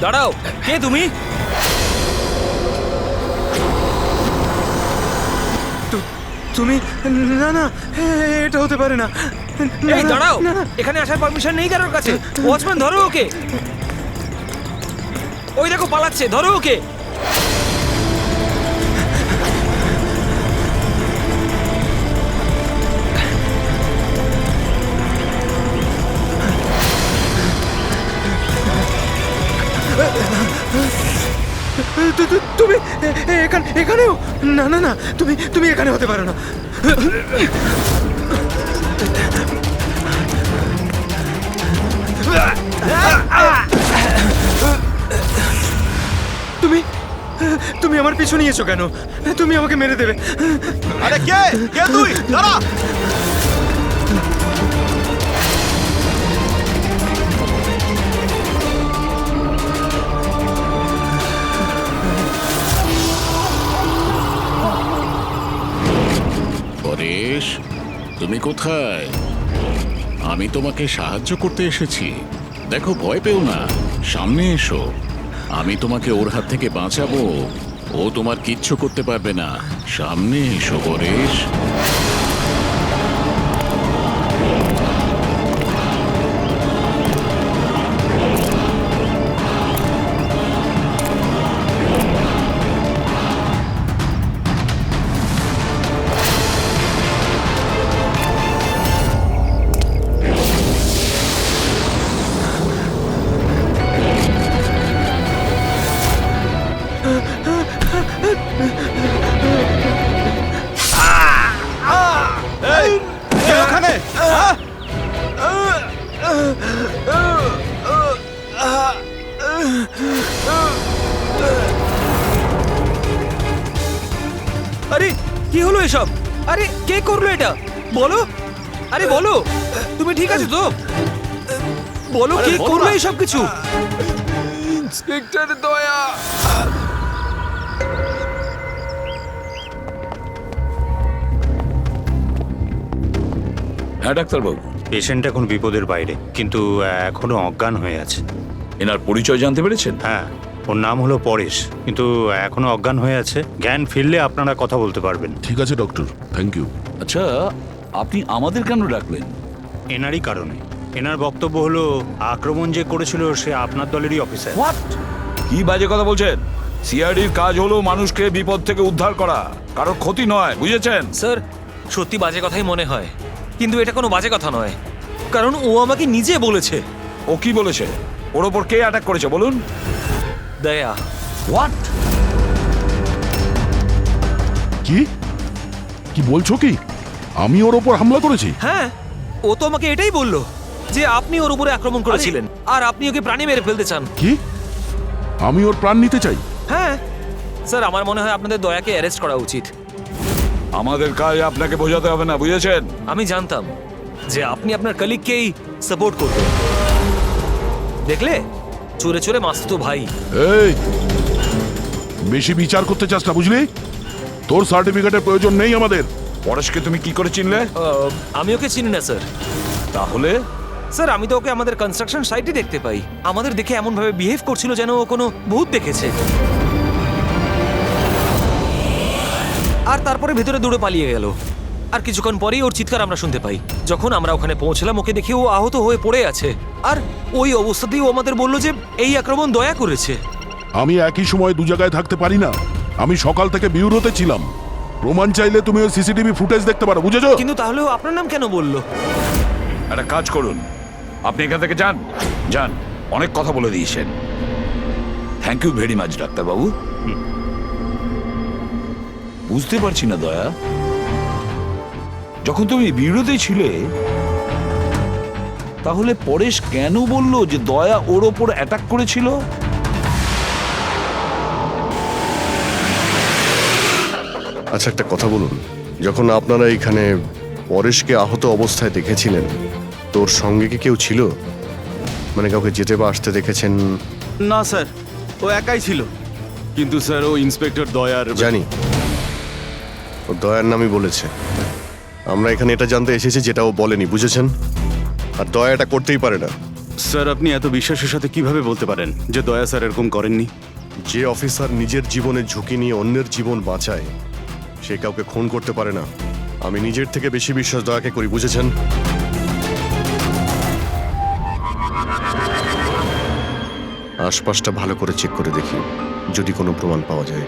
দাঁড়াও, কে তুমি? তুমি? না না, এটা হতে পারে না। এই দাঁড়াও, এখানে আসার পারমিশন নেই কারোর কাছে। ওয়াচম্যান ধরো ওকে। ওই দেখো পালাচ্ছে, ধরো ওকে। তুমি এখানেও? না না না, তুমি এখানে হতে পারো না। তুমি আমার পিছু নিয়েছো কেন? তুমি আমাকে মেরে দেবে। আরে কে কে তুই? দাঁড়া। পরেশ, তুমি কোথায়? আমি তোমাকে সাহায্য করতে এসেছি। দেখো, ভয় পেও না, সামনে এসো। আমি তোমাকে ওর হাত থেকে বাঁচাবো। ও তোমার কিচ্ছু করতে পারবে না। সামনে এসো পরেশ। কে ওখানে? হ্যাঁ? আরে কি হলো এসব? আরে কে করলো এটা? বলো, আরে বলো, তুমি ঠিক আছো তো? বলো আরে কে বলো করলো না। এসব কিছু? ইন্সপেক্টর দয়া। হ্যাঁ ডাক্তারবাবু, পেশেন্ট এখন বিপদের বাইরে, কিন্তু এখনো অজ্ঞান হয়ে আছে। এনার পরিচয় জানতে পেরেছেন? হ্যাঁ, ওর নাম হলো পরেশ, কিন্তু এখনো অজ্ঞান হয়ে আছে। জ্ঞান ফিরলে আপনারা কথা বলতে পারবেন। ঠিক আছে ডক্টর, থ্যাংক ইউ। আচ্ছা, আপনি আমাদের কেন ডাকলেন? এনারই কারণে। এনার বক্তব্য হলো আক্রমণ যে করেছিল সে আপনার দলেরই অফিসার। হোয়াট? কি বাজে কথা বলছেন? সিআইডির কাজ হলো মানুষকে বিপদ থেকে উদ্ধার করা, কারোর ক্ষতি নয়, বুঝেছেন? স্যার, সত্যি বাজে কথাই মনে হয়, কিন্তু এটা কোনো বাজে কথা নয়, কারণ ও আমাকে নিজে বলেছে। ও কি বলেছে? ওর ওপর কে অ্যাটাক করেছে বলুন? দয়া। হোয়াট? কি কি বলছো? কি আমি ওর ওপর হামলা করেছি? হ্যাঁ, ও তো আমাকে এটাই বললো যে আপনি ওর উপরে আক্রমণ করেছিলেন আর আপনি ওকে প্রাণে মেরে ফেলতে চান। কি? আমি ওর প্রাণ নিতে চাই? হ্যাঁ স্যার, আমার মনে হয় আপনাদের দয়াকে অ্যারেস্ট করা উচিত। আমাদের কাজ আপনাকে বোঝাতে হবে না, বুঝেছেন? আমি জানতাম যে আপনি আপনার কলিগকেই সাপোর্ট করবেন। দেখলে, চোরে চোরে মাসতুতো ভাই। এই, বেশি বিচার করতে চাস না, বুঝলি? তোর সার্টিফিকেটের প্রয়োজন নেই আমাদের। পরেশকে তুমি কি করে চিনলে? আমি ওকে চিনি না স্যার। তাহলে স্যার, আমি তো ওকে আমাদের কনস্ট্রাকশন সাইটে দেখতে পাই। আমাদের দেখে এমন ভাবে বিহেভ করছিল যেন ও কোনো ভূত দেখেছে। আর তারপরে ভেতরে দৌড়ে পালিয়ে গেল। আর কিছুক্ষণ পরেই ওর চিৎকার আমরা শুনতে পাই। যখন আমরা ওখানে পৌঁছলাম, ওকে দেখে ও আহত হয়ে পড়ে আছে। আর ওই অবস্থাতেই ও আমাদের বলল যে এই আক্রমণ দয়া করেছে। আমি একই সময় দু জায়গায় থাকতে পারি না। আমি সকাল থেকে বিউরোতে ছিলাম। প্রমাণ চাইলে তুমি ওই সিসিটিভি ফুটেজ দেখতে পারো, বুঝেছো? কিন্তু তাহলে ও আপনার নাম কেন বলল? একটা কাজ করুন, আপনি এখান থেকে যান। যান, অনেক কথা বলে দিয়েছেন। থ্যাংক ইউ ভেরি মাচ ডাক্তারবাবু। বুঝতে পারছি না দয়া, যখন তুমি বিরোধী ছিলে তাহলে পরেশ কেন বলল যে দয়া ওর ওপর অ্যাটাক করেছিল? আচ্ছা, একটা কথা বলুন, যখন আপনারা এখানে পরেশকে আহত অবস্থায় দেখেছিলেন, তোর সঙ্গে কি কেউ ছিল? মানে কাউকে যেতে বা আসতে দেখেছেন? না স্যার, ও একাই ছিল। কিন্তু স্যার, ও ইন্সপেক্টর দয়ার। জানি, ও দয়ার নামই বলেছে। আমরা এখানে এটা জানতে এসেছি যেটা ও বলেনি, বুঝেছেন? আর দয়া এটা করতেই পারে না। স্যার আপনি এত বিশ্বাসের সাথে কিভাবে বলতে পারেন যে দয়া স্যার এরকম করেননি? যে অফিসার নিজের জীবনের ঝুঁকি নিয়ে অন্যের জীবন বাঁচায় সে কাউকে খুন করতে পারে না। আমি নিজের থেকে বেশি বিশ্বাস দয়াকে করি, বুঝেছেন? আশপাশটা ভালো করে চেক করে দেখি যদি কোনো প্রমাণ পাওয়া যায়।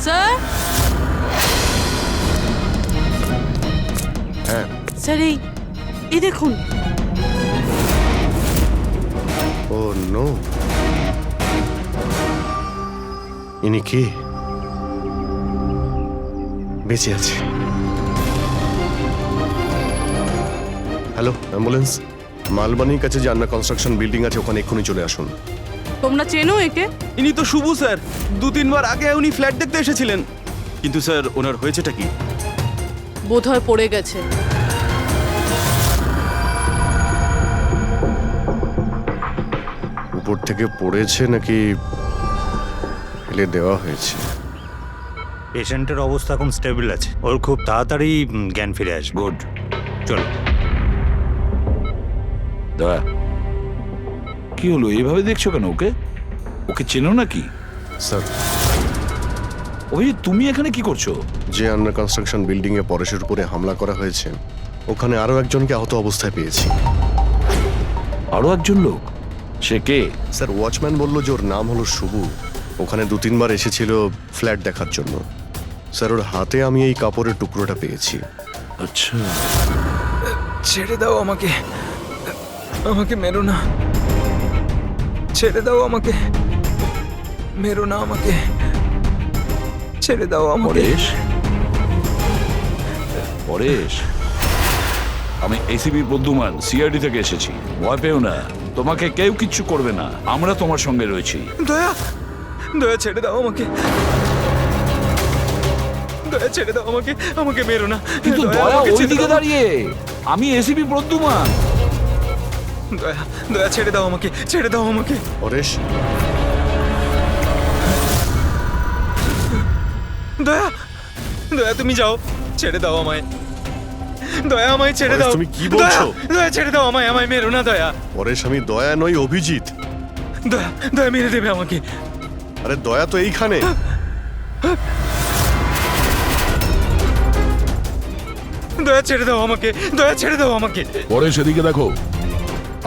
স্যার হ্যাঁ। স্যার এই দেখুন। ও নো, ইনি কে? বেঁচে আছে। Hello, ambulance. মালবানির কাছে যে আন্না কনস্ট্রাকশন বিল্ডিং আছে ওখানে এক্ষুনি চলে আসুন। তোমরা চেনো একে? ইনি তো শুভ স্যার, 2-3 বার আগে উনি ফ্ল্যাট দেখতে এসেছিলেন। কিন্তু স্যার ওনার হয়েছেটা কি? বোধহয় পড়ে গেছে। উপর থেকে পড়েছে নাকি ফেলে দেওয়া হয়েছে? পেশেন্টের অবস্থা এখন স্টেবল আছে, ওর খুব তাড়াতাড়ি জ্ঞান ফিরে আসবে। গুড। চলো। দয়া, কি হলো এইভাবে দেখছো কেন? ওকে ওকে চেনো নাকি? স্যার, অভিজিৎ তুমি এখানে কি করছো? যে আন্ডার কনস্ট্রাকশন বিল্ডিং এ পরেশের উপরে হামলা করা হয়েছে ওখানে আরো একজনকে আহত অবস্থায় পেয়েছি। আরো একজন লোক? সে কে? স্যার, ওয়াচম্যান বলল যে ওর নাম হলো শুভু। ওখানে 2-3 বার এসেছিল ফ্ল্যাট দেখার জন্য। স্যার, ওর হাতে আমি এই কাপড়ের টুকরোটা পেয়েছি। আচ্ছা, ছেড়ে দাও আমাকে, আমাকে মেরো না, ছেড়ে দাও আমাকে, মেরো না আমাকে, ছেড়ে দাও আমাকে। পরেশ, পরেশ, আমি এসিপি প্রদ্যুমান সিআইডি থেকে এসেছি। ভয় পেও না, তোমাকে কেউ কিচ্ছু করবে না, আমরা তোমার সঙ্গে রয়েছি। দয়া, দয়া ছেড়ে দাও আমাকে, দয়া ছেড়ে দাও আমাকে, আমাকে মেরো না। কিন্তু দয়া আমাকে ছেড়ে ওইদিকে দাও। দাঁড়িয়ে, আমি এসিপি প্রদ্যুমান। দয়া, দয়া ছেড়ে দাও আমাকে, ছেড়ে দাও আমাকে। পরেশ, দয়া, দয়া তুমি যাও, ছেড়ে দাও আমায়। দয়া, আমায় ছেড়ে পরেশ, দাও। তুমি কি বলছো? দয়া, দয়া ছেড়ে দাও আমায়, আমায় মেরো না দয়া। পরেশ, আমি দয়া নই, অভিজিৎ। দয়া, দয়া মেরে দেবে আমাকে। আরে দয়া তো এইখানে। দয়া ছেড়ে দাও আমাকে, দয়া ছেড়ে দাও আমাকে। পরে সেদিকে দেখো,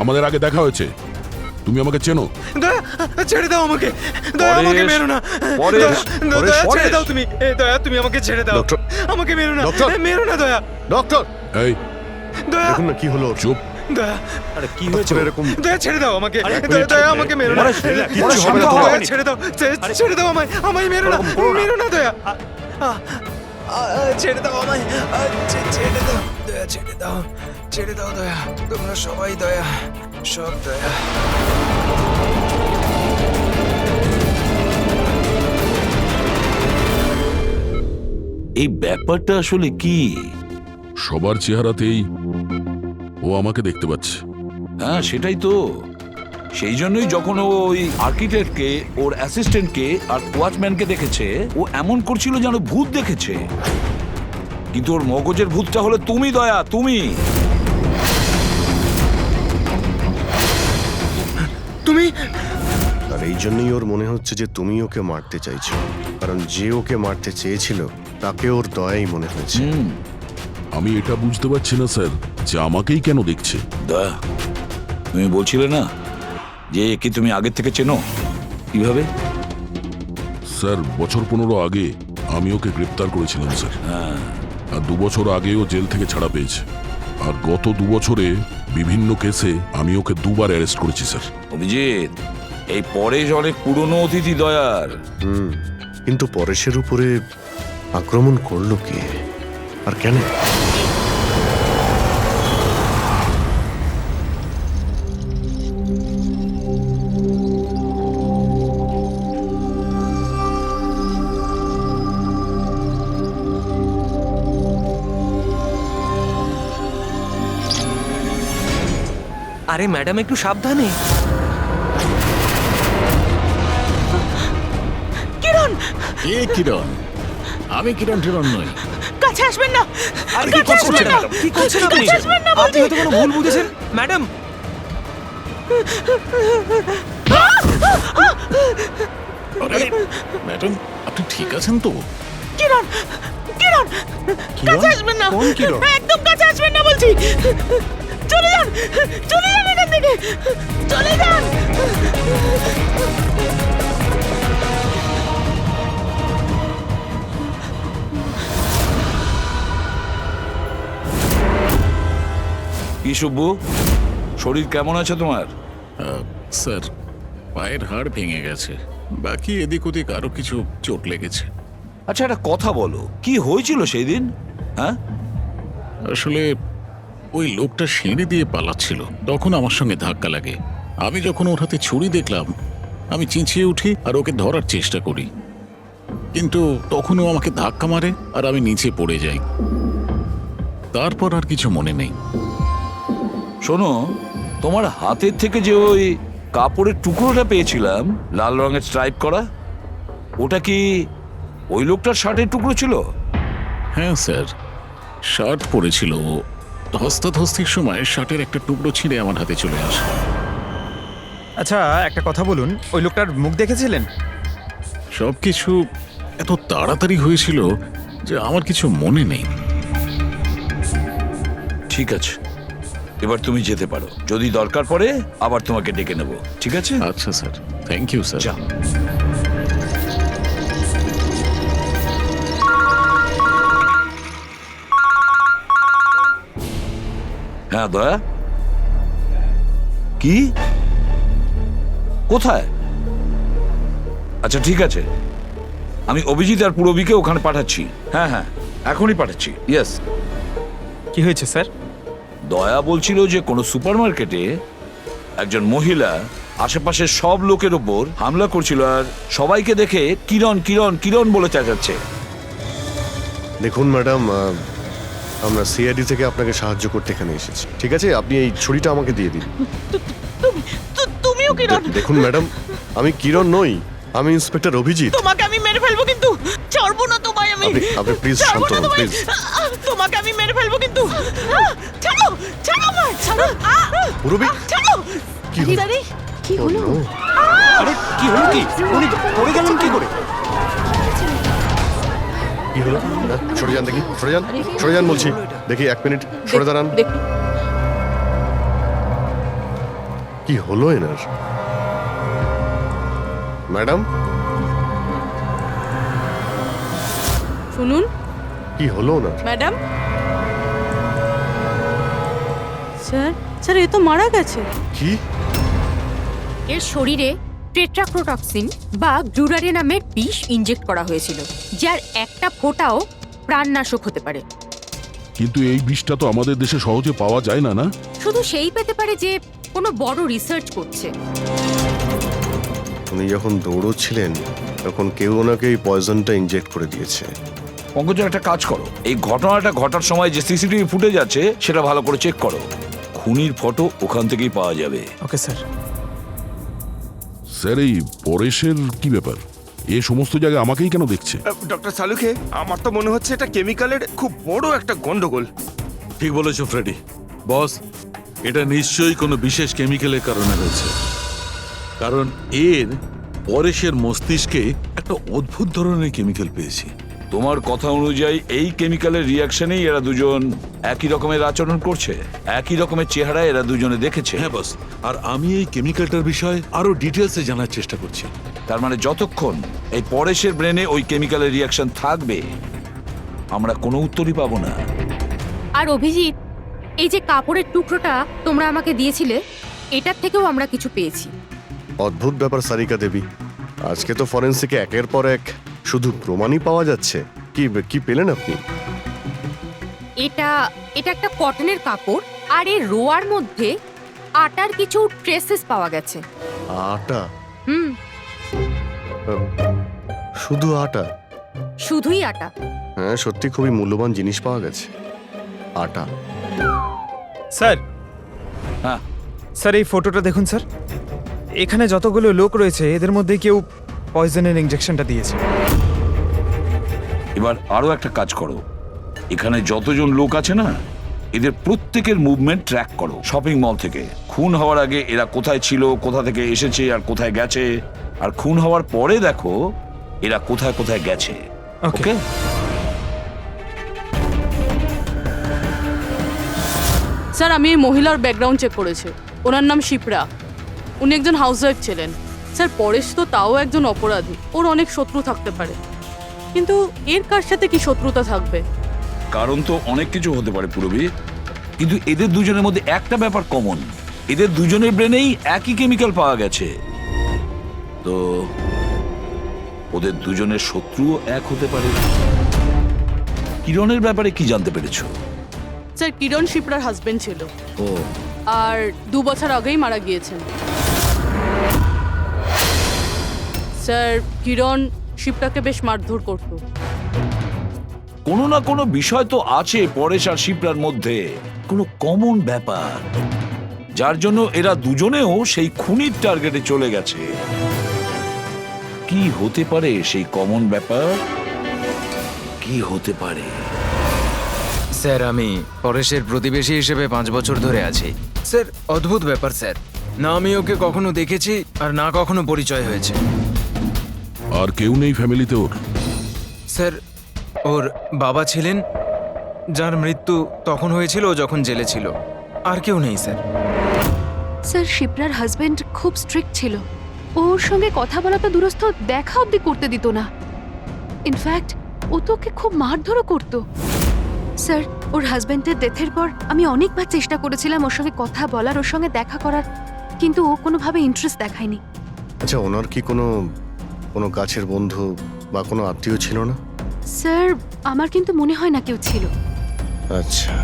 আমাদের আগে দেখা হয়েছে, তুমি আমাকে চেনো। দয়া, ছেড়ে দাও আমাকে, দয়া পরেশ, আমাকে মেরো না। পরেশ, দয়া, পরেশ, দয়া ছেড়ে পরেশ। দাও তুমি। দয়া, তুমি আমাকে ছেড়ে দাও। ডক্টর, আমাকে মেরো না, ডক্টর। মেরো না দয়া। ডক্টর, এই দয়া, দেখুন না কি হলো ওর। চুপ। দয়া, আরে কি হয়েছে? এরকম দয়া ছেড়ে দাও আমাকে। আরে, দয়া, দয়া আমাকে মেরো না। পরেশ, relax, কিচ্ছু পরেশ, হবে না শান্ত তোমার। হও। দয়া ছেড়ে দাও, ছেড়ে দাও আমায়, আমায় মেরো না, ওরকম করো না। মেরো না দয়া। ছেড়ে দাও আমায়, ছেড়ে দাও দয়া, ছেড়ে দাও, ছেড়ে দাও দয়া। তোমরা সবাই দয়া, সব দয়া। এই ব্যাপারটা আসলে কি? সবার চেহারাতেই ও আমাকে দেখতে পাচ্ছে। হ্যাঁ সেটাই তো, সেই জন্যই যখন ও ওই আর্কিটেক্টকে, ওর অ্যাসিস্ট্যান্টকে আর ওয়াচম্যানকে দেখেছে, ও এমন করছিল যেন ভূত দেখেছে। কিন্তু ওর মগজের ভূতটা হলো তুমি দয়া, তুমি। তুমি আর এই জন্যই ওর মনে হচ্ছে যে তুমি ওকে মারতে চাইছো, কারণ যে ওকে মারতে চেয়েছিল তাকে ওর দয়াই মনে হয়েছে। আমি এটা বুঝতে পারছি না স্যার যে আমাকেই কেন দেখছে। দয়া, তুমি বলছিলে না যে একে তুমি আগের থেকে চেনো? কিভাবে? স্যার, বছর 15 আগে আমি ওকে গ্রেপ্তার করেছিলাম স্যার। আর 2 বছর আগে ও জেল থেকে ছাড়া পেয়েছে। আর গত 2 বছরে বিভিন্ন কেসে আমি ওকে 2 বার অ্যারেস্ট করেছি স্যার। অভিজিৎ, এই পরেশ অনেক পুরনো অতিথি দয়ার। কিন্তু পরেশের উপরে আক্রমণ করলো কে আর কেন? আর আরে ম্যাডাম একটু সাবধানে। কিরণ, কে কিরণ? আমি কিরণ টিরণ নই। কাছে আসবেন না। আরে কি করছেন না। ম্যাডাম? কি করছেন আপনি? কাছে আসবেন না বলছি। আপনি হয়তো কোনো ভুল বুঝেছেন ম্যাডাম। আরে ম্যাডাম, আপনি ঠিক আছেন তো? কিরণ, কিরণ, কাছে আসবেন না। কোন কিরণ? একদম কাছে আসবেন না বলছি। চলে যান, চলে যান এখান থেকে, চলে যান। কি সুব্বু, শরীর কেমন আছে তোমার? স্যার, পায়ের হাড় ভেঙে গেছে, বাকি এদিক ওদিক আরো কিছু চোট লেগেছে। আচ্ছা একটা কথা বলো, কি হয়েছিল সেই দিন? হ্যাঁ, আসলে ওই লোকটা সিঁড়ি দিয়ে পালাচ্ছিল, তখন আমার সঙ্গে ধাক্কা লাগে। আমি যখন ওর হাতে ছুরি দেখলাম, আমি চিঁচিয়ে উঠি আর ওকে ধরার চেষ্টা করি, কিন্তু তখনও আমাকে ধাক্কা মারে আর আমি নিচে পড়ে যাই। তারপর আর কিছু মনে নেই। শোনো, তোমার হাতের থেকে যে ওই কাপড়ের টুকরোটা পেয়েছিলাম লাল রঙের স্ট্রাইপ করা, ওটা কি ওই লোকটার শার্টের টুকরো ছিল? হ্যাঁ স্যার, শার্ট পরেছিল ও। ধস্তাধস্তির সময় শার্টের একটা টুকরো ছিঁড়ে আমার হাতে চলে আসে। আচ্ছা একটা কথা বলুন, ওই লোকটার মুখ দেখেছিলেন? সবকিছু এত তাড়াতাড়ি হয়েছিল যে আমার কিছু মনে নেই। ঠিক আছে, এবার তুমি যেতে পারো, যদি দরকার পড়ে আবার তোমাকে ডেকে নেব, ঠিক আছে? আচ্ছা স্যার, থ্যাংক ইউ স্যার। যাও। হ্যাঁ দয়া, কি কোথায়? আচ্ছা ঠিক আছে, আমি অভিজিৎ আর পুরবীকে ওখানে পাঠাচ্ছি। হ্যাঁ হ্যাঁ, এখনই পাঠাচ্ছি। ইয়েস। কি হয়েছে স্যার? দয়া বলছিল যে কোনো সুপারমার্কেটে একজন মহিলা আশেপাশের সব লোকের ওপর হামলা করছিল আর সবাইকে দেখে কিরণ কিরণ কিরণ বলে চেঁচাচ্ছে। দেখুন ম্যাডাম, আমরা সিআইডি থেকে আপনাকে সাহায্য করতে এখানে এসেছি, ঠিক আছে? আপনি এই ছুরিটা আমাকে দিয়ে দিন। তুমিও কিরণ? দেখুন ম্যাডাম, আমি কিরণ নই, আমি ইন্সপেক্টর অভিজিৎ। তোমাকে আমি মেরে ফেলবো কিন্তু, ছাড়বো না তোমায় আমি। আপনি প্লিজ ছাড়বো শান্ত না হন তোমায়। প্লিজ। তোমাকে আমি মেরে ফেলবো কিন্তু। ছাড়ো, ছাড়ো আমায়, ছাড়ো। পুরবী, ছাড়ো। কি হলো? আরে, কি হলো? আরে কি হলো কি? উনি পড়ে গেলেন কি করে? কি হলো? হ্যাঁ, সরে যান দেখি, সরে যান, সরে যান বলছি। দেখি 1 মিনিট সরে দাঁড়ান। দেখুন, কি হলো এনার? ম্যাডাম, শুনুন কি হলো ওনার? ম্যাডাম। স্যার, স্যার এ তো মারা গেছে। কি? এর শরীরে টেট্রাক্রোটক্সিন বা গ্লুরারে নামের বিষ ইনজেক্ট করা হয়েছিল, যার একটা ফোঁটাও প্রাণনাশক হতে পারে। কিন্তু এই বিষটা তো আমাদের দেশে সহজে পাওয়া যায় না, না? শুধু সেই পেতে পারে যে কোনো বড় রিসার্চ করছে। উনি যখন দৌড়চ্ছিলেন তখন কেউ ওনাকে এই পয়জনটা ইনজেক্ট করে দিয়েছে। পঙ্কজ, একটা কাজ করো, এই ঘটনাটা ঘটার সময় যে সিসিটিভি ফুটেজ আছে সেটা ভালো করে চেক করো। খুনির ফটো ওখান থেকেই পাওয়া যাবে। Okay sir. স্যার, এই পরেশের কি ব্যাপার? এ সমস্ত জায়গায় আমাকেই কেন দেখছে? ডক্টর সালুখে, আমার তো মনে হচ্ছে এটা কেমিক্যালের খুব বড় একটা গন্ডগোল। ঠিক বলেছো ফ্রেডি। বস, এটা নিশ্চয়ই কোনো বিশেষ কেমিক্যালের কারণে হয়েছে, কারণ এর পরেশের মস্তিষ্কে একটা অদ্ভুত ধরনের কেমিক্যাল পেয়েছি। তোমার কথা অনুযায়ী এই কেমিক্যালের রিয়াকশনেই এরা দুজন একই রকমের আচরণ করছে, একই রকমের চেহারা এরা দুজনে দেখেছে। হ্যাঁ বস, আর আমি এই কেমিক্যালটার বিষয়ে আরো ডিটেলসে জানার চেষ্টা করছি। তার মানে যতক্ষণ এই পরেশের ব্রেনে ওই কেমিক্যালের রিয়াকশন থাকবে, আমরা কোনো উত্তরই পাবো না। আর অভিজিৎ, এই যে কাপড়ের টুকরোটা তোমরা আমাকে দিয়েছিলে, এটার থেকেও আমরা কিছু পেয়েছি। অদ্ভুত ব্যাপার সারিকা দেবী, আজকে তো ফরেন্সিকে একের পর এক শুধু প্রমাণই পাওয়া যাচ্ছে। কি কি পেলেন আপনি? এটা এটা একটা কটনের কাপড়, আর এর রোয়ার মধ্যে আটার কিছু ট্রেসেস পাওয়া গেছে। আটা? হুম, শুধু আটা? শুধুই আটা। হ্যাঁ, সত্যি খুবই মূল্যবান জিনিস পাওয়া গেছে, আটা। স্যার, হ্যাঁ, স্যার এই ফটোটা দেখুন স্যার, এখানে যতগুলো লোক রয়েছে এদের মধ্যে কেউ পয়জনের ইঞ্জেকশনটা দিয়েছে। এবার আরো একটা কাজ করো, এখানে যতজন লোক আছে না এদের প্রত্যেকের মুভমেন্ট ট্র্যাক করো। শপিং মল থেকে খুন হওয়ার আগে এরা কোথায় ছিল, কোথা থেকে এসেছে আর কোথায় গেছে, আর খুন হওয়ার পরে দেখো এরা কোথায় কোথায় গেছে। ওকে? স্যার আমি এই মহিলার ব্যাকগ্রাউন্ড চেক করেছি। ওনার নাম শিপ্রা, উনি একজন হাউসওয়াইফ ছিলেন। স্যার পরেশ তো তাও একজন অপরাধী, ওর অনেক শত্রু থাকতে পারে, কিন্তু এর কার সাথে কি শত্রুতা থাকবে? কারণ তো অনেক কিছু হতে পারে পুরবী, কিন্তু এদের দুজনের মধ্যে একটা ব্যাপার কমন, এদের দুজনের ব্রেনেই একই কেমিক্যাল পাওয়া গেছে। তো ওদের দুজনের শত্রুও এক হতে পারে। কিরণের ব্যাপারে কি জানতে পেরেছো? স্যার কিরণ শিপ্রার হাজবেন্ড ছিল, ও আর 2 বছর আগেই মারা গিয়েছেন। স্যার কিরণ শিপ্রাকে বেশ মারধর করতো। কোনো না কোনো বিষয় তো আছে পরেশ আর শিপ্রার মধ্যে, কোনো কমন ব্যাপার, যার জন্য এরা দুজনেও সেই খুনির টার্গেটে চলে গেছে। কি হতে পারে সেই কমন ব্যাপার? কি হতে পারে? স্যার আমি পরেশের প্রতিবেশী হিসেবে 5 বছর ধরে আছি। স্যার অদ্ভুত ব্যাপার স্যার, না আমি ওকে কখনো দেখেছি আর না কখনো পরিচয় হয়েছে। আর কেউ নেই ফ্যামিলিতে ওর? স্যার ওর বাবা ছিলেন, যার মৃত্যু তখন হয়েছিল ও যখন জেলে ছিল। আর কেউ নেই স্যার। স্যার শিপ্রার হাজবেন্ড খুব স্ট্রিক্ট ছিল, ওর সঙ্গে কথা বলা তো দূরস্থ, দেখা অবধি করতে দিত না। ইনফ্যাক্ট ও তো ওকে খুব মারধরও করতো। স্যার ওর হাজবেন্ডের ডেথের পর আমি অনেকবার চেষ্টা করেছিলাম ওর সঙ্গে কথা বলার, ওর সঙ্গে দেখা করার, কিন্তু ও কোনোভাবে ইন্টারেস্ট দেখায়নি। আচ্ছা, ওনার কি কোনো কাছের বন্ধু বা কোনো আত্মীয় ছিল না? স্যার আমার কিন্তু মনে হয় না কেউ ছিল। আচ্ছা,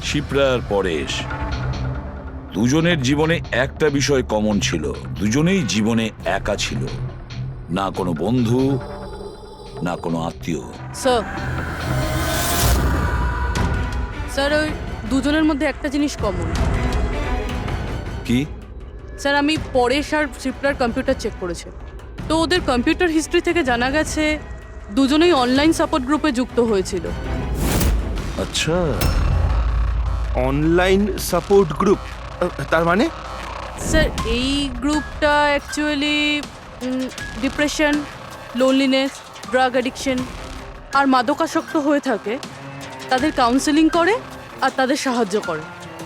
শিপ্রা আর পরেশ দুজনের জীবনে একটা বিষয় কমন ছিল, দুজনেই জীবনে একা ছিল, না কোনো বন্ধু না কোনো আত্মীয়। স্যার ওই দুজনের মধ্যে একটা জিনিস কমন। কি? স্যার আমি পরেশ আর শিপ্রার কম্পিউটার চেক করেছি, তো ওদের কম্পিউটার হিস্ট্রি থেকে জানা গেছে দুজনেই অনলাইন সাপোর্ট গ্রুপে যুক্ত হয়েছিল। আচ্ছা, অনলাইন সাপোর্ট গ্রুপ, তার মানে? স্যার এই গ্রুপটা actually depression, loneliness, drug addiction আর মাদকাসক্ত হয়ে থাকে তাদের কাউন্সেলিং করে আর তাদের সাহায্য করে।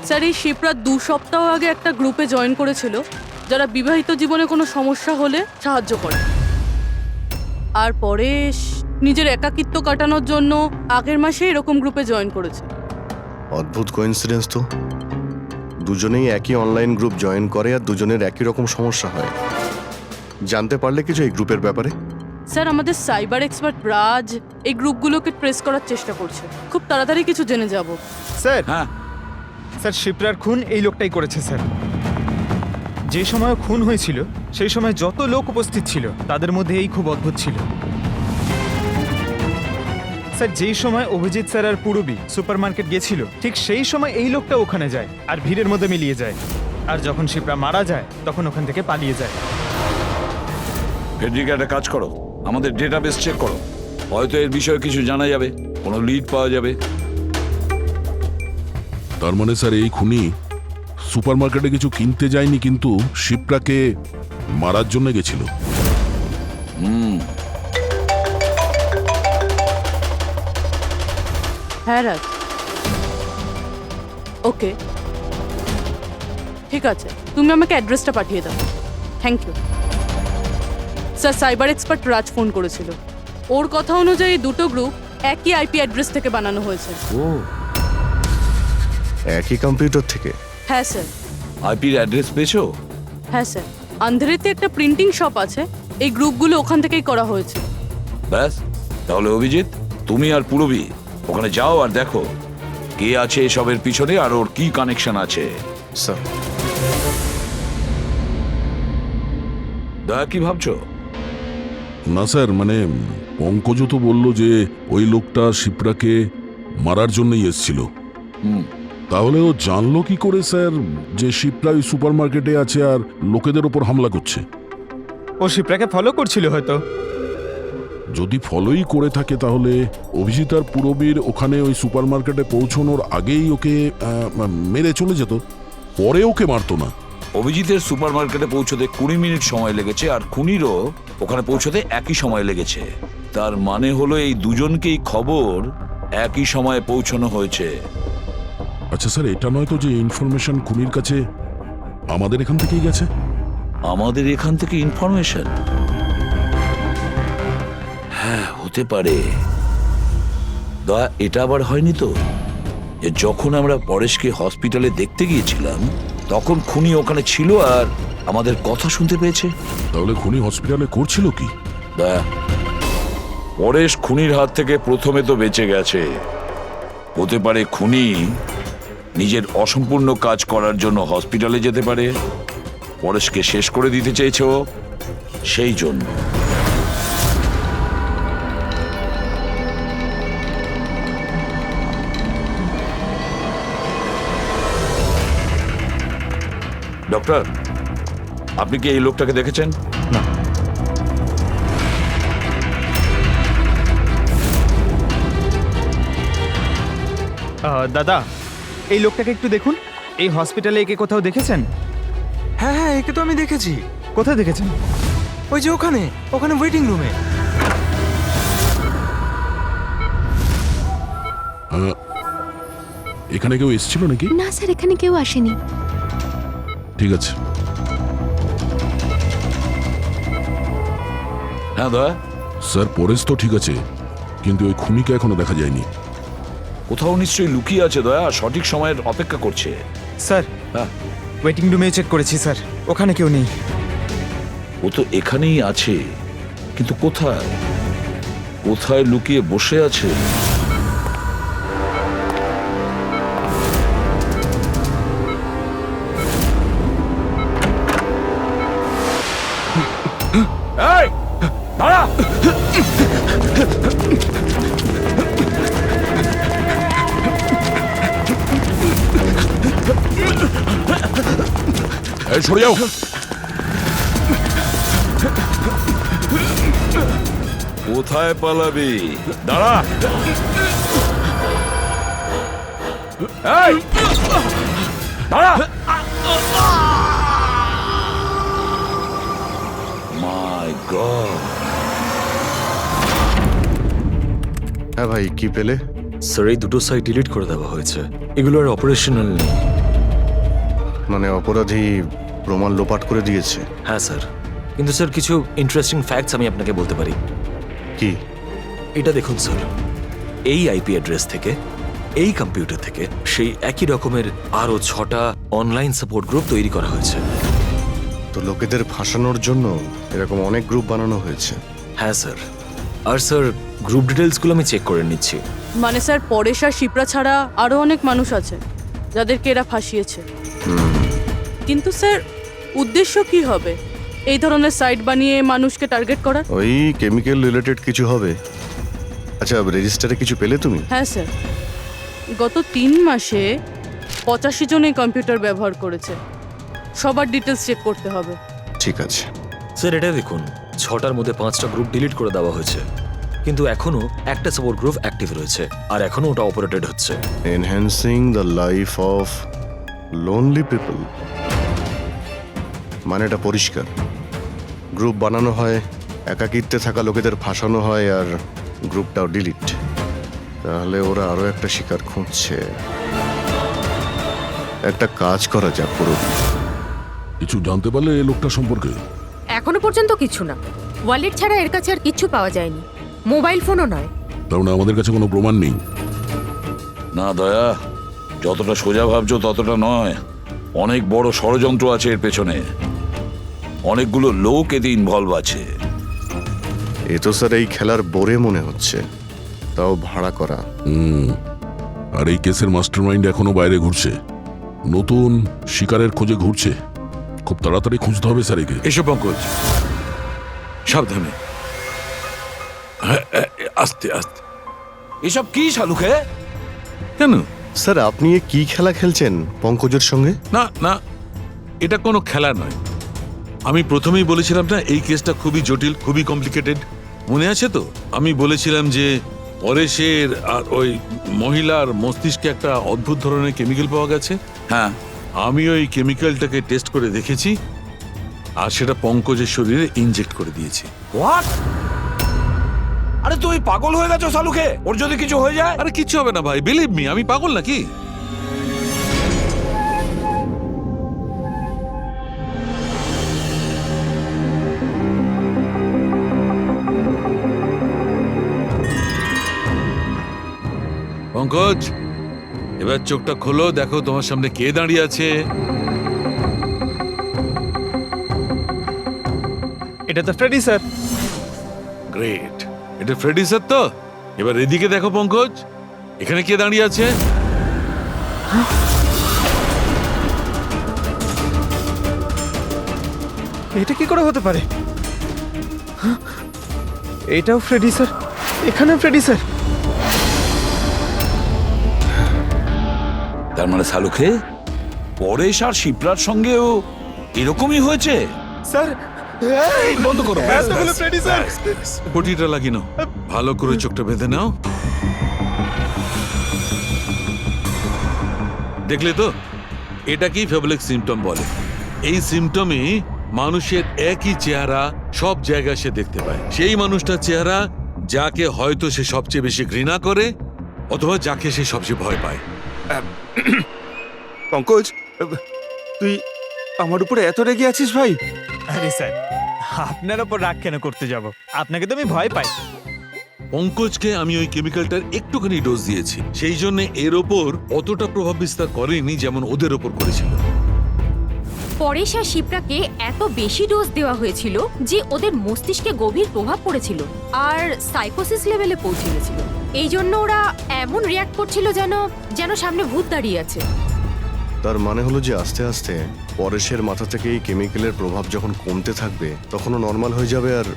স্যার এই শিপ্রা 2 সপ্তাহ আগে একটা গ্রুপে জয়েন করেছিল যারা বিবাহিত জীবনে কোনো সমস্যা হলে সাহায্য করে। আর পরেশ নিজের একাকিত্ব কাটানোর জন্য আগের মাসে এরকম গ্রুপে জয়েন করেছে। অদ্ভুত কোইন্সিডেন্স তো, দুজনেই একই অনলাইন গ্রুপ জয়েন করে আর দুজনের একই রকম সমস্যা হয়। জানতে পারলে কিছু এই গ্রুপের ব্যাপারে? স্যার আমাদের সাইবার এক্সপার্ট রাজ এই গ্রুপগুলোকে ট্রেস করার চেষ্টা করছে, খুব তাড়াতাড়ি কিছু জেনে যাব। স্যার হ্যাঁ স্যার শিপ্রার খুন এই লোকটাই করেছে স্যার। যে সময় খুন হয়েছিল সেই সময় যত লোক উপস্থিত ছিল তাদের মধ্যে এই খুব অদ্ভুত ছিল। স্যার যেই সময় অভিজিৎ স্যার আর পূরবী সুপার মার্কেট গেছিল ঠিক সেই সময় এই লোকটা ওখানে যায় আর ভিড়ের মধ্যে মিলিয়ে যায়, আর যখন শিপ্রা মারা যায় তখন ওখান থেকে পালিয়ে যায়। ফেডরিকা একটা কাজ করো, আমাদের ডেটাবেস চেক করো, হয়তো এর বিষয়ে কিছু জানা যাবে, কোনো লিড পাওয়া যাবে। তার মানে স্যার এই খুনি সুপারমার্কেটে কিছু কিনতে যায়নি, কিন্তু শিপ্রাকে মারার জন্য গেছিল। হ্যাঁ রাজ, ওকে ঠিক আছে, তুমি আমাকে অ্যাড্রেসটা পাঠিয়ে দাও। Thank you sir. Cyber expert Raj ফোন করেছিল, ওর কথা অনুযায়ী 2টো গ্রুপ একই আইপি অ্যাড্রেস থেকে বানানো হয়েছে। ও, একই কম্পিউটার থেকে? হ্যাঁ স্যার। আইপির অ্যাড্রেস পেয়েছো? হ্যাঁ স্যার, আন্ধ্রেতে একটা প্রিন্টিং শপ আছে, এই গ্রুপগুলো ওখান থেকেই করা হয়েছে। ব্যাস, তাহলে অভিজিৎ তুমি আর পূরবী ওখানে যাও আর দেখো কে আছে এসবের পিছনে আর ওর কি কানেকশন আছে। স্যার। দয়া, কি ভাবছো? না স্যার, মানে পঙ্কজ তো বলল যে ওই লোকটা শিপ্রাকে মারার জন্যই এসেছিল। তাহলে ও জানলো কি করে স্যার যে শিপ্রা ওই সুপার মার্কেটে আছে আর লোকেদের ওপর হামলা করছে? ও শিপ্রাকে ফলো করছিল হয়তো। যদি ফলোই করে থাকে তাহলে অভিজিৎ আর পুরবীর ওখানে ওই সুপার মার্কেটে পৌঁছানোর আগেই ওকে মেরে চলে যেত, পরে ওকে মারতো না। অভিজিতের সুপার মার্কেটে পৌঁছতে 20 মিনিট সময় লেগেছে আর খুনিরও ওখানে পৌঁছতে একই সময় লেগেছে। তার মানে হলো এই দুজনকেই খবর একই সময়ে পৌঁছানো হয়েছে। আচ্ছা স্যার, এটা নয় তো যে ইনফরমেশন খুনির কাছে আমাদের এখান থেকেই গেছে? আমাদের এখান থেকে ইনফরমেশন? হ্যাঁ, হতে পারে। দয়া, এটা আবার হয়নি তো যে যখন আমরা পরেশকে হসপিটালে দেখতে গিয়েছিলাম তখন খুনি ওখানে ছিল আর আমাদের কথা শুনতে পেয়েছে? তাহলে খুনি হসপিটালে করছিল কি? দয়া, পরেশ খুনির হাত থেকে প্রথমে তো বেঁচে গেছে। হতে পারে খুনি নিজের অসম্পূর্ণ কাজ করার জন্য হসপিটালে যেতে পারে, পরেশকে শেষ করে দিতে চেয়েছে ও, সেই জন্য। ডক্টর, আপনি কি এই লোকটাকে দেখেছেন? দাদা, এই লোকটাকে একটু দেখুন। এই হসপিটালে একে কোথাও দেখেছেন? হ্যাঁ হ্যাঁ, একে তো আমি দেখেছি। কোথায় দেখেছেন? ওই যে ওখানে ওখানে ওয়েটিং রুমে। এখানে কেউ এসেছিল নাকি? না স্যার, এখানে কেউ আসেনি। ঠিক আছে। হ্যাঁ দয়া, স্যার পরেশ তো ঠিক আছে, কিন্তু ওই খুনিকে এখনো দেখা যায়নি। কোথাও নিশ্চয়ই লুকিয়ে আছে দয়া, সঠিক সময়ের অপেক্ষা করছে। স্যার, হ্যাঁ, ওয়েটিং রুমে চেক করেছি স্যার, ওখানে কেউ নেই। ও তো এখানেই আছে, কিন্তু কোথায় কোথায় লুকিয়ে বসে আছে? এই, দাঁড়া! এই সরে যাও। কোথায় পালাবি? দাঁড়া! এই, দাঁড়া! মাই গড! হ্যাঁ ভাই, কি পেলে? স্যার, এই দুটো সাইট ডিলিট করে দেওয়া হয়েছে। এগুলো আর অপারেশনাল নেই। মানে অপরাধী প্রমাণ লোপাট করে দিয়েছে? হ্যাঁ স্যার, কিন্তু স্যার কিছু ইন্টারেস্টিং ফ্যাক্টস আমি আপনাকে বলতে পারি। কি? এটা দেখুন স্যার, এই আইপি অ্যাড্রেস থেকে, এই কম্পিউটার থেকে সেই একই রকমের আরও 6টা অনলাইন সাপোর্ট গ্রুপ তৈরি করা হয়েছে। তো লোকেদের ফাঁসানোর জন্য এরকম অনেক গ্রুপ বানানো হয়েছে? হ্যাঁ স্যার, আর স্যার গ্রুপ ডিটেলসগুলো আমি চেক করে নিচ্ছি। মানে স্যার, পরেশ আর শিপ্রা ছাড়া আরও অনেক মানুষ আছে যাদেরকে এরা ফাঁসিয়েছে। কিন্তু স্যার, উদ্দেশ্য কি হবে এই ধরনের সাইট বানিয়ে মানুষকে টার্গেট করার? ওই কেমিক্যাল রিলেটেড কিছু হবে। আচ্ছা, রেজিস্টারে কিছু পেলে তুমি? হ্যাঁ স্যার, গত 3 মাসে 85 জন এই কম্পিউটার ব্যবহার করেছে। সবার ডিটেলস চেক করতে হবে। ঠিক আছে স্যার, এটা দেখুন, 6টার মধ্যে 5টা গ্রুপ ডিলিট করে দেওয়া হয়েছে, কিন্তু এখনো একটা সাপোর্ট গ্রুপ অ্যাক্টিভ রয়েছে আর এখনো ওটা অপারেটেড হচ্ছে। Enhancing the life of lonely people, মানে এটা পরিষ্কার। গ্রুপ বানানো হয়, একাকিত্বে থাকা লোকেদের ফাঁসানো হয়, আর গ্রুপটাও ডিলিট। তাহলে ওরা আরো একটা শিকার খুঁজছে। একটা কাজ করা যাক পুরো। কিছু জানতে পারলে এই লোকটা সম্পর্কে? এখনো পর্যন্ত কিছু না। ওয়ালেট ছাড়া এর কাছে আর কিচ্ছু পাওয়া যায়নি, মোবাইল ফোনও নয়। তার মানে আমাদের কাছে কোনো প্রমাণ নেই? না দয়া, যতটা সোজা ভাবছো ততটা নয়। অনেক বড় ষড়যন্ত্র আছে এর পেছনে, অনেকগুলো লোক এতে ইনভলভ আছে। এ তো স্যার এই খেলার বোরে মনে হচ্ছে, তাও ভাড়া করা। আর এই কেসের মাস্টারমাইন্ড এখনো বাইরে ঘুরছে, নতুন শিকারের খোঁজে ঘুরছে। খুব তাড়াতাড়ি খুঁজতে হবে স্যার একে। এসব পঙ্কজ, সাবধানে, আস্তে আস্তে। এসব কি শালুকে? কেন, স্যার আপনি এ কি খেলা খেলছেন পঙ্কজের সঙ্গে? না না, এটা কোনো খেলা নয়। আমি প্রথমেই বলেছিলাম না এই কেসটা খুবই জটিল, খুবই কমপ্লিকেটেড। মনে আছে তো আমি বলেছিলাম যে পরেশের আর ওই মহিলার মস্তিষ্কে একটা অদ্ভুত ধরনের কেমিক্যাল পাওয়া গেছে। হ্যাঁ, আমি ওই কেমিক্যালটাকে টেস্ট করে দেখেছি আর সেটা পঙ্কজের শরীরে ইনজেক্ট করে দিয়েছি। হোয়াট? আরে তুমি পাগল হয়ে গেছো সালুকে? ওর যদি কিছু হয়ে যায়? আরে কিচ্ছু হবে না ভাই, বিলিভ মি, আমি পাগল নাকি? পঙ্কজ, এবার চোখটা খোলো, দেখো তোমার সামনে কে দাঁড়িয়ে আছে। এটা তো ফ্রেডি স্যার। গ্রেট, এটা ফ্রেডি স্যার তো? এবার এদিকে দেখো পঙ্কজ, এখানে কে দাঁড়িয়ে আছে? এটা কি করে হতে পারে? হ্যাঁ? এটাও ফ্রেডি স্যার, এখানেও ফ্রেডি স্যার। তার মানে সালুকে পরেশ আর শিপ্রার সঙ্গেও এরকমই হয়েছে? স্যার বন্ধ করো, এতগুলো ফ্রেডি স্যার। পটিটা লাগিয়ে নাও, ভালো করে চোখটা বেঁধে নাও। দেখলে তো, এটাকেই ফেবলিক সিমটম বলে। এই সিমটমে মানুষের একই চেহারা সব জায়গায় সে দেখতে পায়। সেই মানুষটার চেহারা যাকে হয়তো সে সবচেয়ে বেশি ঘৃণা করে অথবা যাকে সে সবচেয়ে ভয় পায়। পঙ্কজ, তুই আমার উপরে এত রেগে আছিস ভাই? আরে স্যার, আপনার ওপর রাগ কেন করতে যাব? আপনাকে তো আমি ভয় পাই। পঙ্কজকে আমি ওই কেমিক্যালটার একটুখানি ডোজ দিয়েছি, সেই জন্য এর ওপর অতটা প্রভাব বিস্তার করেনি যেমন ওদের ওপর করেছিল। পরেশ আর শিপ্রাকে এত বেশি ডোজ দেওয়া হয়েছিল যে ওদের মস্তিষ্কে গভীর প্রভাব পড়েছিল আর সাইকোসিস লেভেলে পৌঁছে গেছিল। এই জন্য ওরা এমন রিয়াক্ট করছিল যেন যেন সামনে ভূত দাঁড়িয়ে আছে। তার মানে হলো যে আস্তে আস্তে পরেশের মাথা থেকে এই কেমিক্যালের প্রভাব যখন কমতে থাকবে তখনও নর্মাল হয়ে যাবে আর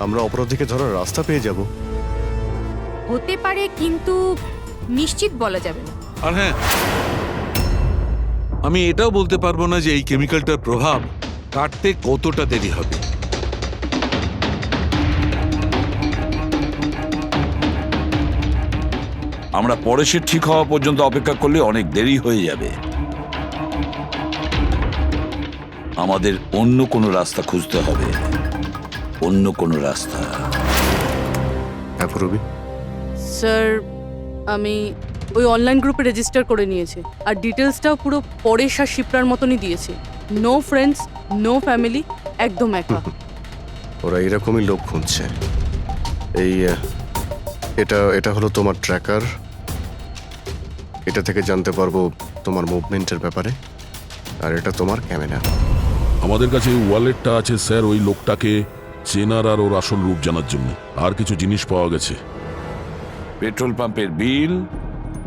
আমরা অপরাধীকে ধরার রাস্তা পেয়ে যাব। হতে পারে, কিন্তু নিশ্চিত বলা যাবে না। আর হ্যাঁ, আমি এটাও বলতে পারবো না যে এই কেমিক্যালটার প্রভাব কাটতে কতটা দেরি হবে। আমরা পরেশের ঠিক হওয়া পর্যন্ত অপেক্ষা করলে অনেক দেরি হয়ে যাবে। আমাদের অন্য কোনো রাস্তা খুঁজতে হবে, অন্য কোনো রাস্তা। হ্যাঁ পূরবী, স্যার আমি ওই অনলাইন গ্রুপে রেজিস্টার করে নিয়েছি আর ডিটেলসটাও পুরো পরেশ আর শিপ্রার মতনই দিয়েছি। নো ফ্রেন্ডস, নো ফ্যামিলি, একদম একা। ওরা এরকমই লোক খুঁজছে। এই এটা এটা হলো তোমার ট্র্যাকার। এটা থেকে জানতে পারবো তোমার মুভমেন্টের ব্যাপারে। আর এটা তোমার ক্যামেরা। আমাদের কাছে এই ওয়ালেটটা আছে স্যার, ওই লোকটাকে চেনার আর ওর আসল রূপ জানার জন্য। আর কিছু জিনিস পাওয়া গেছে। পেট্রোল পাম্পের বিল,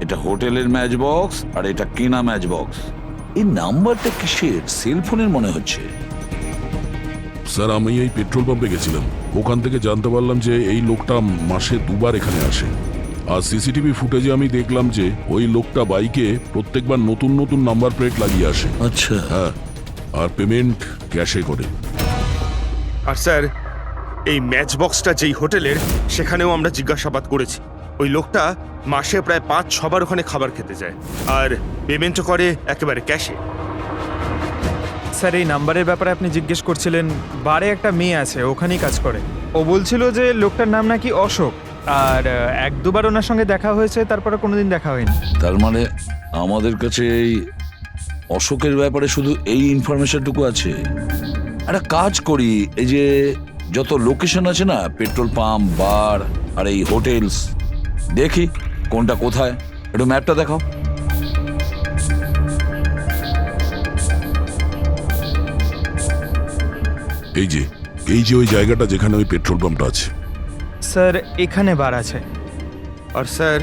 এটা হোটেলের ম্যাচ বক্স, আর এটা কেনা ম্যাচ বক্স। এই নাম্বারটা কিসের? সেলফোনের মনে হচ্ছে। স্যার আমি এই পেট্রোল পাম্পে গেছিলাম, ওখান থেকে জানতে পারলাম যে এই লোকটা মাসে দুবার এখানে আসে। আর সিসিটিভি ফুটেজে আমি দেখলাম যে ওই লোকটা বাইকে প্রত্যেকবার নতুন নতুন নাম্বার প্লেট লাগিয়ে আসে। আচ্ছা, হ্যাঁ, আর পেমেন্ট ক্যাশে করে। আর স্যার, এই ম্যাচ বক্সটা যেই হোটেলের সেখানেও আমরা জিজ্ঞাসাবাদ করেছি। ওই লোকটা মাসে প্রায় 5-6 বার ওখানে খাবার খেতে যায় আর পেমেন্টও করে একেবারে ক্যাশে। স্যার এই নাম্বারের ব্যাপারে আপনি জিজ্ঞেস করছিলেন, বারে একটা মেয়ে আছে ওখানেই কাজ করে। ও বলছিল যে লোকটার নাম নাকি অশোক, আর 1-2বার ওনার সঙ্গে দেখা হয়েছে, তারপরে কোনোদিন দেখা হয়নি। তার মানে আমাদের কাছে এই অশোকের ব্যাপারে শুধু এই ইনফরমেশনটুকু আছে। একটা কাজ করি, এই যে যত লোকেশন আছে না, পেট্রোল পাম্প, বার আর এই হোটেলস, দেখি কোনটা কোথায়। একটু ম্যাপটা দেখাও। এই যে ওই জায়গাটা যেখানে ওই পেট্রোল পাম্পটা আছে। স্যার এখানে বার আছে। আর স্যার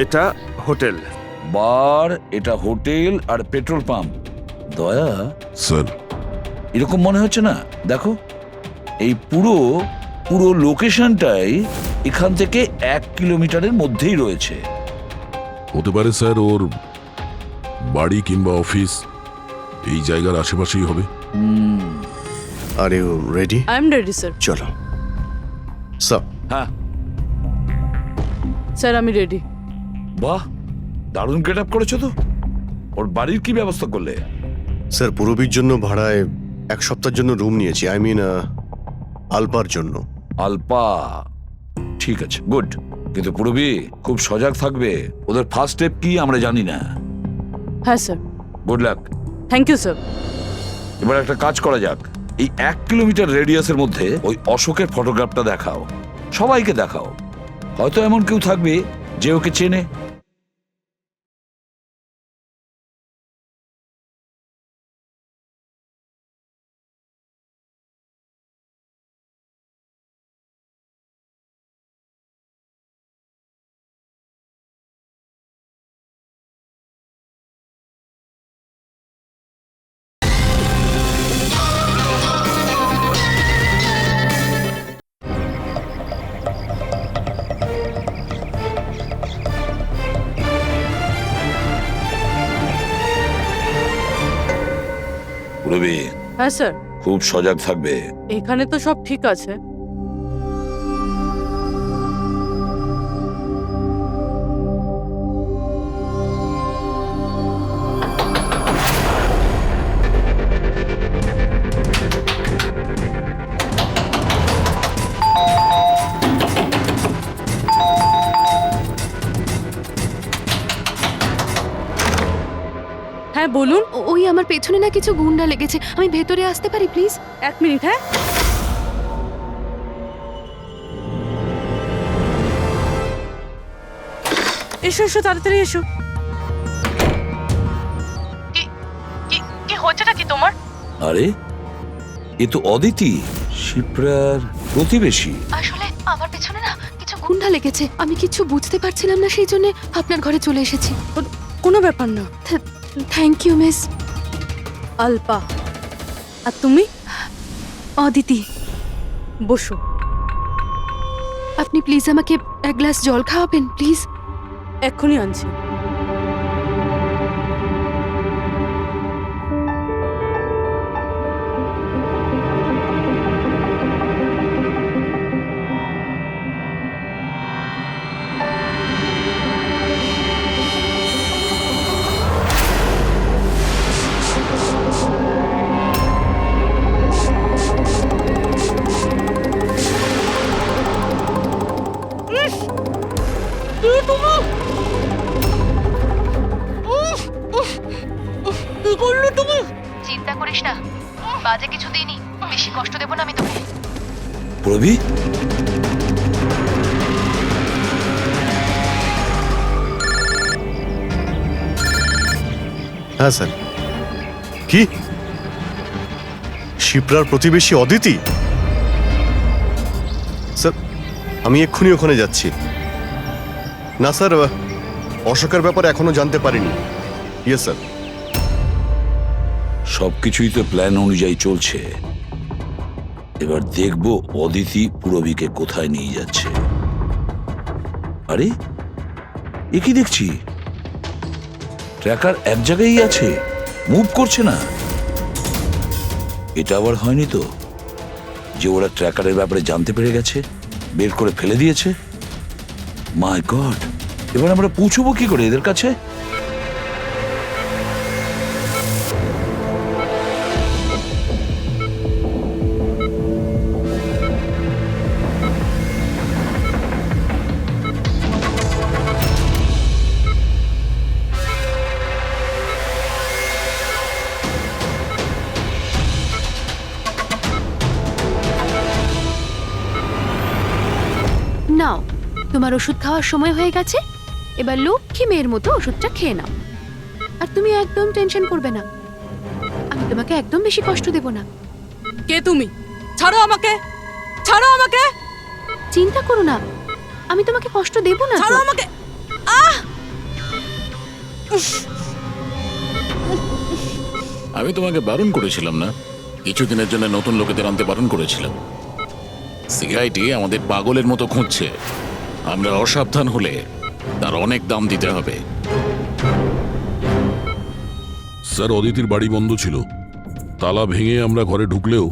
এটা হোটেল। বার, এটা হোটেল আর পেট্রোল পাম্প। দয়া স্যার এরকম মনে হচ্ছে না? দেখো, এই পুরো লোকেশনটাই এখান থেকে 1 কিলোমিটারের মধ্যেই রয়েছে। হতে পারে স্যার ওর বাড়ি কিংবা অফিস এই জায়গার আশেপাশেই হবে। Are you ready? I am ready sir. চলো স্যার। হ্যাঁ, স্যার আমি রেডি। বাহ, দারুণ গেট আপ করেছো তো। ওর বাড়ির কি ব্যবস্থা করলে? স্যার পূরবীর জন্য ভাড়ায় 1 সপ্তাহের জন্য রুম নিয়েছি, আই মিন আলপার জন্য। আলপা, ঠিক আছে, গুড। কিন্তু পূরবী খুব সজাগ থাকবে, ওদের ফার্স্ট স্টেপ কি আমরা জানি না। হ্যাঁ sir. Good luck. Thank you sir. এবার একটা কাজ করা যাক, এই 1 কিলোমিটার রেডিয়াসের মধ্যে ওই অশোকের ফটোগ্রাফটা দেখাও, সবাইকে দেখাও। হয়তো এমন কেউ থাকবে যে ওকে চেনে। পূরবী হ্যাঁ স্যার। খুব সজাগ থাকবে। এখানে তো সব ঠিক আছে। হ্যাঁ বলুন। ওই আমার পেছনে না কিছু গুন্ডা লেগেছে, আমি ভেতরে আসতে পারি প্লিজ? 1 মিনিট। হ্যাঁ এসো এসো, তাড়াতাড়ি এসো। কি হচ্ছেটা কি তোমার? আরে, এ তো অদিতি, শিপ্রার প্রতিবেশী। আসলে আমার পেছনে না কিছু গুন্ডা লেগেছে, আমি কিছু বুঝতে পারছিলাম না, সেই জন্য আপনার ঘরে চলে এসেছি। কোনো ব্যাপার না। Thank you miss. আলপা। আর তুমি? অদিতি। বসো। আপনি প্লিজ আমাকে 1 গ্লাস জল খাওয়াবেন প্লিজ? এক্ষুনি আনছি। চিন্তা করিস না, বাজে কিছু দিইনি, বেশি কষ্ট দেব না আমি তোকে। পূরবী, হ্যাঁ স্যার। কি শিপ্রার প্রতিবেশী অদিতি? স্যার আমি এক্ষুনি ওখানে যাচ্ছি। না স্যার, অশোকের ব্যাপারে এখনো জানতে পারিনি। Yes sir. সবকিছুই তো প্ল্যান অনুযায়ী চলছে। এবার দেখবো অদিতি পূরবীকে কোথায় নিয়ে যাচ্ছে। আরে, এ কি দেখছি, ট্র্যাকার এক জায়গায় আছে, মুভ করছে না। এটা আবার হয়নি তো যে ওরা ট্র্যাকারের ব্যাপারে জানতে পেরে গেছে, বের করে ফেলে দিয়েছে? মাই গড, এবার আমরা পৌঁছবো কি করে এদের কাছে? নাও, তোমার ওষুধ খাওয়ার সময় হয়ে গেছে, এবার লক্ষ্মী মেয়ের মতো ওষুধটা খেয়ে নাও। আর তুমি একদম টেনশন করবে না, আমি তোমাকে একদম বেশি কষ্ট দেব না। কে তুমি? ছাড়ো আমাকে, ছাড়ো আমাকে। চিন্তা করো না, আমি তোমাকে কষ্ট দেব না। ছাড়ো আমাকে। আমি তোমাকে বারণ করেছিলাম না? কিছুদিনের জন্য নতুন লোকেদের আনতে বারণ করেছিলাম। সিআইডি আমাদের পাগলের মতো খুঁজছে, আমরা অসাবধান হলে তার অনেক দাম দিতে হবে। স্যার অদিতির বাড়ি বন্ধ ছিল, তালা ভেঙে আমরা ঘরে ঢুকলেও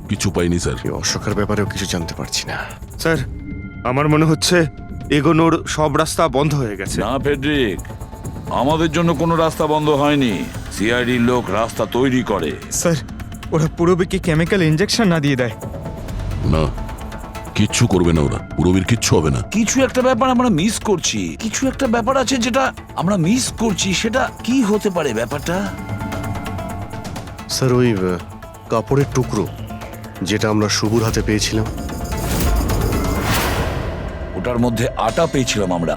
কিছু পাইনি স্যার। এই অশোকের ব্যাপারেও কিছু জানতে পারছি না। স্যার আমার মনে হচ্ছে এগোনোর সব রাস্তা বন্ধ হয়ে গেছে। না ফেডরিক, আমাদের জন্য কোনো রাস্তা বন্ধ হয়নি। সিআইডির লোক রাস্তা তৈরি করে। স্যার ওরা পুরোবিকে কেমিক্যাল ইনজেকশন না দিয়ে দেয়? না, কিচ্ছু করবে না ওরা, পুরবীর কিচ্ছু হবে না। কিছু একটা ব্যাপার আমরা মিস করছি, কিছু একটা ব্যাপার আছে যেটা আমরা মিস করছি। সেটা কি হতে পারে ব্যাপারটা? স্যার ওই কাপড়ের টুকরো যেটা আমরা শুভর হাতে পেয়েছিলাম। ওটার মধ্যে আটা পেয়েছিলাম আমরা।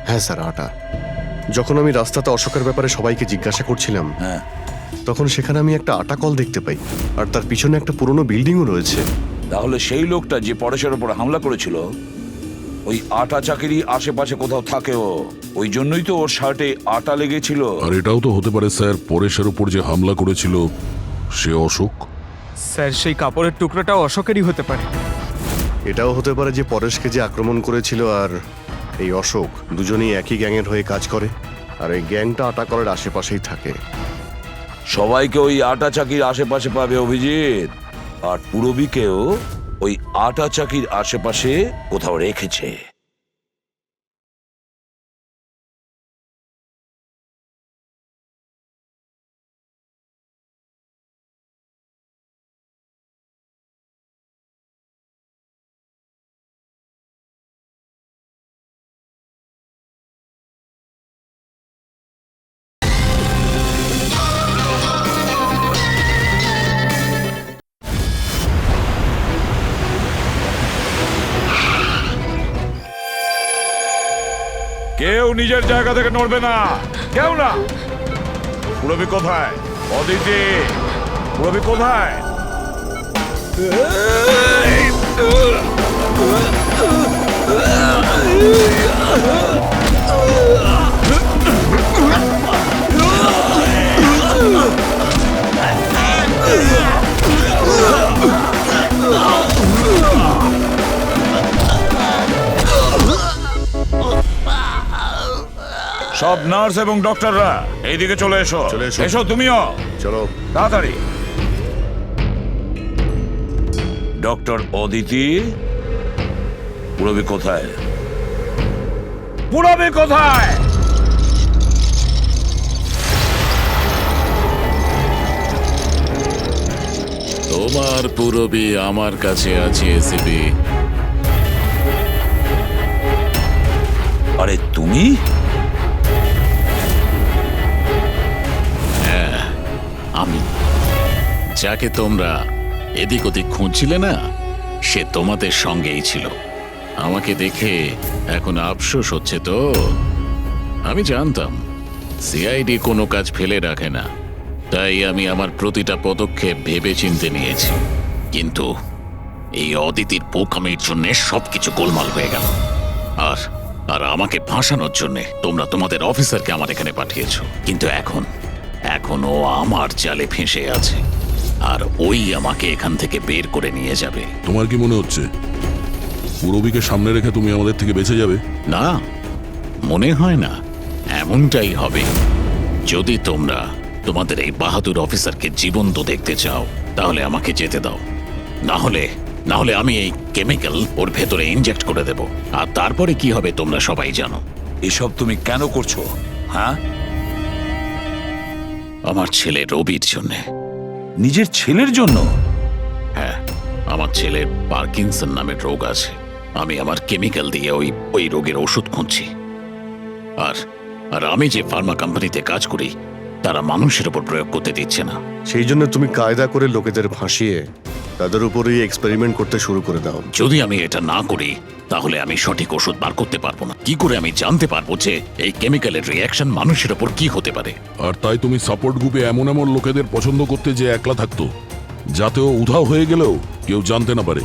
হ্যাঁ স্যার, আটা। যখন আমি রাস্তাতে অশোকের ব্যাপারে সবাইকে জিজ্ঞাসা করছিলাম, হ্যাঁ, তখন সেখানে আমি একটা আটা কল দেখতে পাই, আর তার পিছনে একটা পুরনো বিল্ডিংও রয়েছে। তাহলে সেই লোকটা যে পরেশের উপর হামলা করেছিল ওই আটা চাকিরি আশেপাশে কোথাও থাকে। ওই জন্যই তো ওর শার্টে আটা লেগেছিল। আর এটাও তো হতে পারে স্যার, পরেশের উপর যে হামলা করেছিল সে অশোক। স্যার সেই কাপড়ের টুকরোটাও অশোকেরই হতে পারে। এটাও হতে পারে যে পরেশকে যে আক্রমণ করেছিল আর এই অশোক দুজনেই একই গ্যাংয়ের হয়ে কাজ করে, আর এই গ্যাংটা আটা কলের আশেপাশেই থাকে। সবাইকে ওই আটা চাকির আশেপাশে পাবে অভিজিৎ, আর পুরবীকেও ওই আটা চাকির আশেপাশে কোথাও রেখেছে। কেউ নিজের জায়গা থেকে নড়বে না, কেউ না। পুরবী কোথায়? অদিতি, পুরবী কোথায়? সব নার্স এবং ডক্টররা এইদিকে চলে এসো। চলে এসো। এসো তুমিও, চলো তাড়াতাড়ি। ডক্টর অদিতি, পুরবী কোথায়? পুরবী কোথায়? তোমার পুরবী আমার কাছে আছে এসিপি। আরে তুমি? আমি যাকে তোমরা এদিক ওদিক খুঁজছিলে না, সে তোমাদের সঙ্গেই ছিল। আমাকে দেখে এখন আফসোস হচ্ছে তো? আমি জানতাম সিআইডি কোনো কাজ ফেলে রাখে না, তাই আমি আমার প্রতিটা পদক্ষেপ ভেবে চিন্তে নিয়েছি। কিন্তু এই অদিতির বোকামির জন্য সবকিছু গোলমাল হয়ে গেল। আর আর আমাকে ফাঁসানোর জন্য তোমরা তোমাদের অফিসারকে আমার এখানে পাঠিয়েছো। কিন্তু এখন ও আমার জালে ফেঁসে আছে, আর ওই আমাকে এখান থেকে বের করে নিয়ে যাবে। তোমার কি মনে হচ্ছে পুরবীকে সামনে রেখে তুমি আমাদের থেকে বেঁচে যাবে? না, মনে হয় না। এমনটাই হবে। যদি তোমরা তোমাদের এই বাহাদুর অফিসারকে জীবন্ত দেখতে চাও, তাহলে আমাকে যেতে দাও। না হলে আমি এই কেমিক্যাল ওর ভেতরে ইনজেক্ট করে দেব। আর তারপরে কি হবে তোমরা সবাই জানো। এসব তুমি কেন করছো? হ্যাঁ, আমার ছেলে রবির জন্য। নিজের ছেলের জন্য? হ্যাঁ, আমার ছেলের পার্কিনসন নামের রোগ আছে। আমি আমার কেমিক্যাল দিয়ে ওই রোগের ওষুধ খুঁজছি। আর আমি যে ফার্মা কোম্পানিতে কাজ করি, তারা মানুষের উপর প্রয়োগ করতে দিচ্ছে না। সেই জন্য তুমি কায়দা করে লোকেদের ভাসিয়ে তাদের উপরেই এক্সপেরিমেন্ট করতে শুরু করে দাও। যদি আমি এটা না করি, তাহলে আমি সঠিক ওষুধ বার করতে পারবো না। কি করে আমি জানতে পারবো যে এই কেমিক্যালের রিয়াকশন মানুষের উপর কি হতে পারে? আর তাই তুমি সাপোর্ট গ্রুপে এমন এমন লোকেদের পছন্দ করতে যে একলা থাকতো, যাতে ও উধাও হয়ে গেলেও কেউ জানতে না পারে,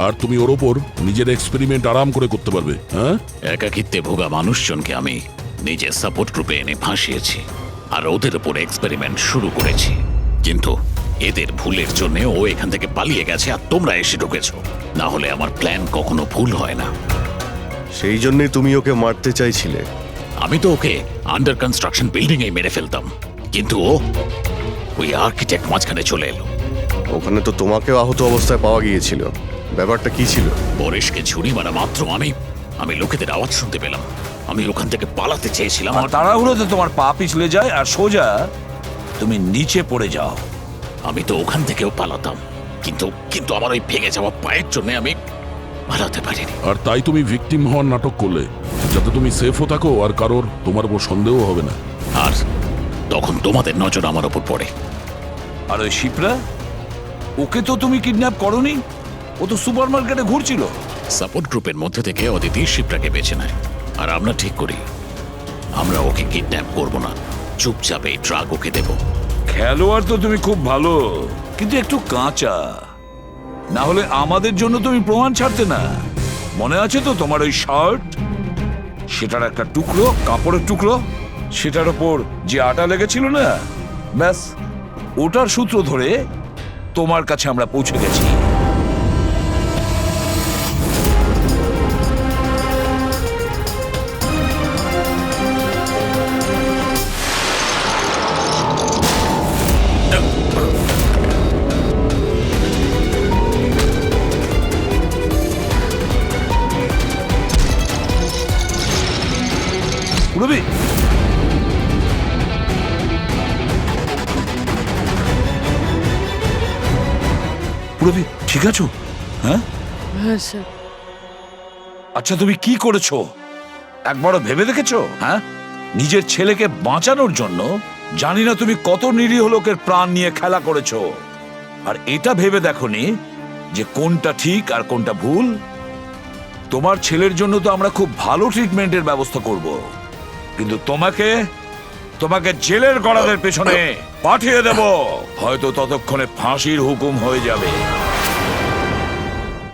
আর তুমি ওর ওপর নিজের এক্সপেরিমেন্ট আরাম করে করতে পারবে। হ্যাঁ, একাকিত্বে ভোগা মানুষজনকে আমি নিজের সাপোর্ট গ্রুপে এনে ফাঁসিয়েছি, আর ওদের উপর এক্সপেরিমেন্ট শুরু করেছি। কিন্তু এদের ভুলের জন্য ও এখান থেকে পালিয়ে গেছে, আর তোমরা এসে ঢুকেছ। না হলে আমার প্ল্যান কখনো ভুল হয় না। সেই জন্যই তুমি ওকে মারতে চাইছিলে। আমি তো ওকে আন্ডার কনস্ট্রাকশন বিল্ডিং এ মেরে ফেলতাম, কিন্তু ও ওই আর্কিটেক্ট মাঝখানে চলে এলো। ওখানে তো তোমাকেও আহত অবস্থায় পাওয়া গিয়েছিল, ব্যাপারটা কি ছিল? পরেশকে ছুরি মারা মাত্র আমি লোকেদের আওয়াজ শুনতে পেলাম। আমি ওখান থেকে পালাতে চেয়েছিলাম, আমার তাড়াহুড়োতে তোমার পা পিছলে যায় আর সোজা তুমি নিচে পড়ে যাও। আমি তো ওখান থেকেও পালাতাম, কিন্তু কিন্তু আমার ওই ভেঙে যাওয়া পায়ের জন্য আমি পালাতে পারিনি। আর তাই তুমি ভিকটিম হওয়ার নাটক করলে, যাতে তুমি সেফও থাকো আর কারোর তোমার উপর সন্দেহ হবে না। আর তখন তোমাদের নজর আমার ওপর পড়ে। আর ওই শিপ্রা, ওকে তো তুমি কিডন্যাপ করনি, ও তো সুপার মার্কেটে ঘুরছিল। সাপোর্ট গ্রুপের মধ্যে থেকে অদিতি শিপ্রাকে বেছে নেয়, আর আমরা ঠিক করি আমরা ওকে কিডন্যাপ করব না, চুপচাপ এই ট্রাক ওকে দেব। খেলোয়াড় তো তুমি খুব ভালো, কিন্তু একটু কাঁচা। না হলে আমাদের জন্য তুমি প্রমাণ ছাড়তে না। মনে আছে তো তোমার ওই শার্ট, সেটার একটা টুকরো, কাপড়ের টুকরো, সেটার ওপর যে আটা লেগেছিল না, ব্যাস ওটার সূত্র ধরে তোমার কাছে আমরা পৌঁছে গেছি। রবি, রবি ঠিক আছো? হ্যাঁ হ্যাঁ স্যার। আচ্ছা, তুমি কি করেছো একবারও ভেবে দেখেছো? হ্যাঁ, নিজের ছেলেকে বাঁচানোর জন্য জানি না তুমি কত নিরীহ লোকের প্রাণ নিয়ে খেলা করেছো, আর এটা ভেবে দেখোনি যে কোনটা ঠিক আর কোনটা ভুল। তোমার ছেলের জন্য তো আমরা খুব ভালো ট্রিটমেন্টের ব্যবস্থা করব, কিন্তু তোমাকে জেলের গড়াদের পেছনে পাঠিয়ে দেব। হয়তো ততক্ষণে ফাঁসির হুকুম হয়ে যাবে।